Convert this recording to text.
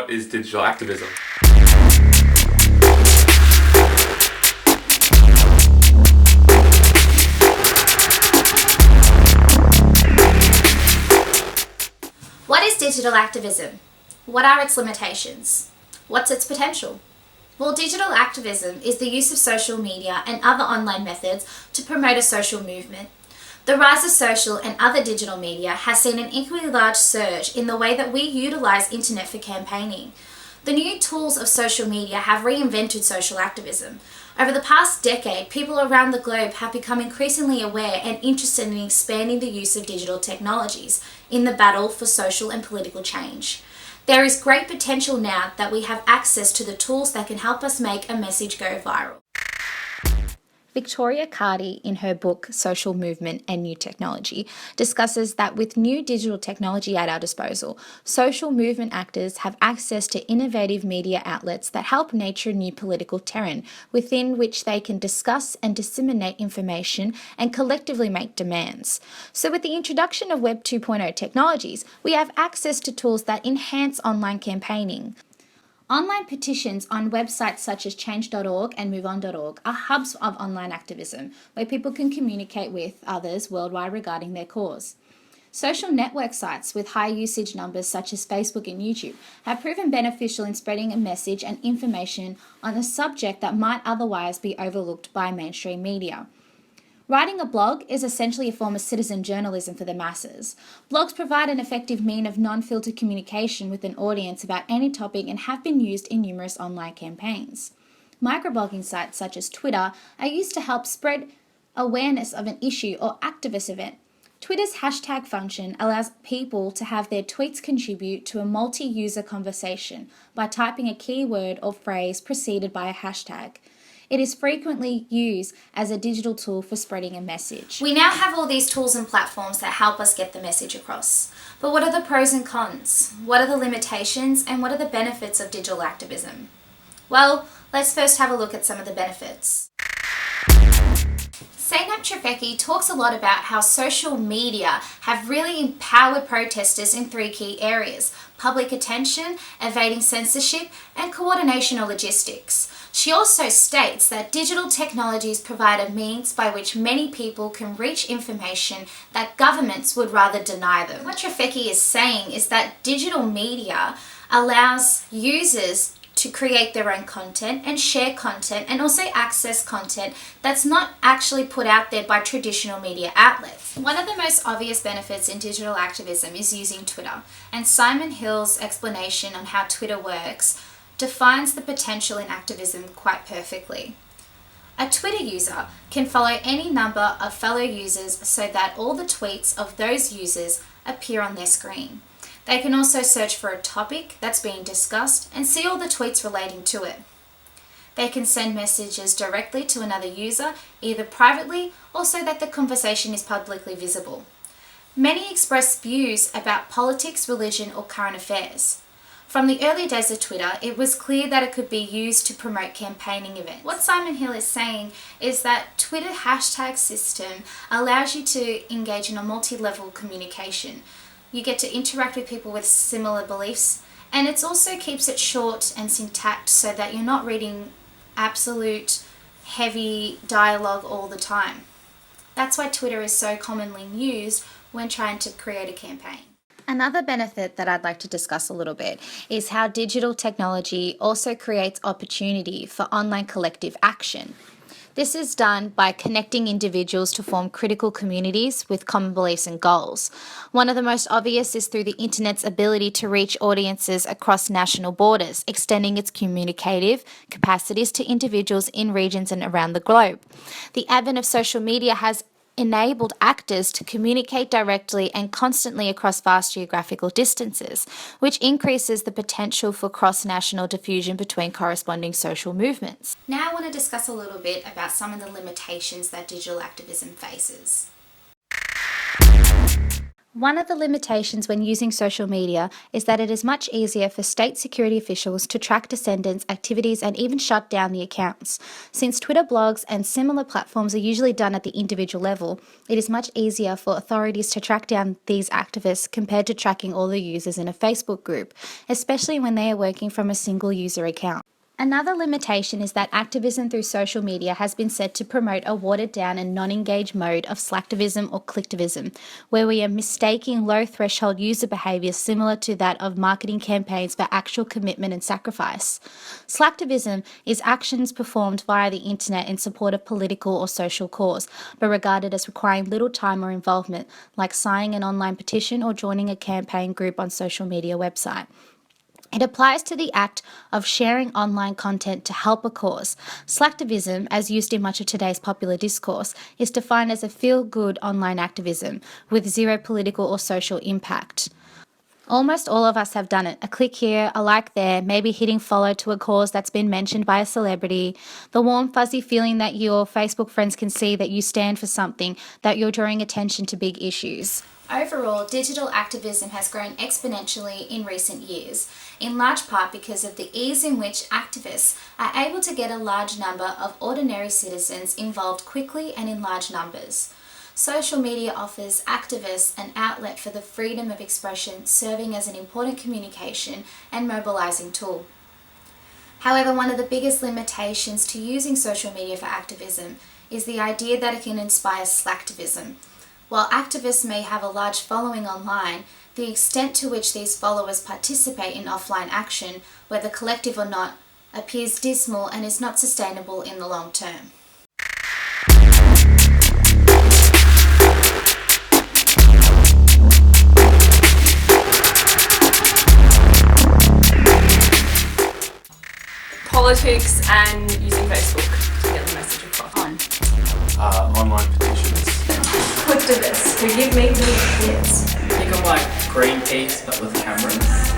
What is digital activism? What is digital activism? What are its limitations? What's its potential? Well, digital activism is the use of social media and other online methods to promote a social movement. The rise of social and other digital media has seen an equally large surge in the way that we utilize internet for campaigning. The new tools of social media have reinvented social activism. Over the past decade, people around the globe have become increasingly aware and interested in expanding the use of digital technologies in the battle for social and political change. There is great potential now that we have access to the tools that can help us make a message go viral. Victoria Carty, in her book Social Movement and New Technology, discusses that with new digital technology at our disposal, social movement actors have access to innovative media outlets that help nurture new political terrain within which they can discuss and disseminate information and collectively make demands. So with the introduction of Web 2.0 technologies, we have access to tools that enhance online campaigning. Online petitions on websites such as change.org and moveon.org are hubs of online activism where people can communicate with others worldwide regarding their cause. Social network sites with high usage numbers such as Facebook and YouTube have proven beneficial in spreading a message and information on a subject that might otherwise be overlooked by mainstream media. Writing a blog is essentially a form of citizen journalism for the masses. Blogs provide an effective means of non-filtered communication with an audience about any topic and have been used in numerous online campaigns. Microblogging sites such as Twitter are used to help spread awareness of an issue or activist event. Twitter's hashtag function allows people to have their tweets contribute to a multi-user conversation by typing a keyword or phrase preceded by a hashtag. It is frequently used as a digital tool for spreading a message. We now have all these tools and platforms that help us get the message across. But what are the pros and cons? What are the limitations and what are the benefits of digital activism? Well, let's first have a look at some of the benefits. Tufekci talks a lot about how social media have really empowered protesters in three key areas: public attention, evading censorship, and coordination or logistics. She also states that digital technologies provide a means by which many people can reach information that governments would rather deny them. What Tufekci is saying is that digital media allows users to create their own content and share content and also access content that's not actually put out there by traditional media outlets. One of the most obvious benefits in digital activism is using Twitter, and Simon Hill's explanation on how Twitter works defines the potential in activism quite perfectly. A Twitter user can follow any number of fellow users so that all the tweets of those users appear on their screen. They can also search for a topic that's being discussed and see all the tweets relating to it. They can send messages directly to another user, either privately or so that the conversation is publicly visible. Many express views about politics, religion, or current affairs. From the early days of Twitter, it was clear that it could be used to promote campaigning events. What Simon Hill is saying is that Twitter hashtag system allows you to engage in a multi-level communication. You get to interact with people with similar beliefs, and it also keeps it short and syntax so that you're not reading absolute heavy dialogue all the time. That's why Twitter is so commonly used when trying to create a campaign. Another benefit that I'd like to discuss a little bit is how digital technology also creates opportunity for online collective action. This is done by connecting individuals to form critical communities with common beliefs and goals. One of the most obvious is through the internet's ability to reach audiences across national borders, extending its communicative capacities to individuals in regions and around the globe. The advent of social media has enabled actors to communicate directly and constantly across vast geographical distances, which increases the potential for cross-national diffusion between corresponding social movements. Now I want to discuss a little bit about some of the limitations that digital activism faces. One of the limitations when using social media is that it is much easier for state security officials to track descendants' activities and even shut down the accounts. Since Twitter blogs and similar platforms are usually done at the individual level, it is much easier for authorities to track down these activists compared to tracking all the users in a Facebook group, especially when they are working from a single user account. Another limitation is that activism through social media has been said to promote a watered-down and non-engaged mode of slacktivism or clicktivism, where we are mistaking low-threshold user behaviour similar to that of marketing campaigns for actual commitment and sacrifice. Slacktivism is actions performed via the internet in support of political or social cause, but regarded as requiring little time or involvement, like signing an online petition or joining a campaign group on social media website. It applies to the act of sharing online content to help a cause. Slacktivism, as used in much of today's popular discourse, is defined as a feel-good online activism with zero political or social impact. Almost all of us have done it. A click here, a like there, maybe hitting follow to a cause that's been mentioned by a celebrity. The warm, fuzzy feeling that your Facebook friends can see that you stand for something, that you're drawing attention to big issues. Overall, digital activism has grown exponentially in recent years, in large part because of the ease in which activists are able to get a large number of ordinary citizens involved quickly and in large numbers. Social media offers activists an outlet for the freedom of expression, serving as an important communication and mobilising tool. However, one of the biggest limitations to using social media for activism is the idea that it can inspire slacktivism. While activists may have a large following online, the extent to which these followers participate in offline action, whether collective or not, appears dismal and is not sustainable in the long term. Politics and using Facebook to get the message across. Online petitions. Activists who give me the kids. Think of like Greenpeace but with cameras.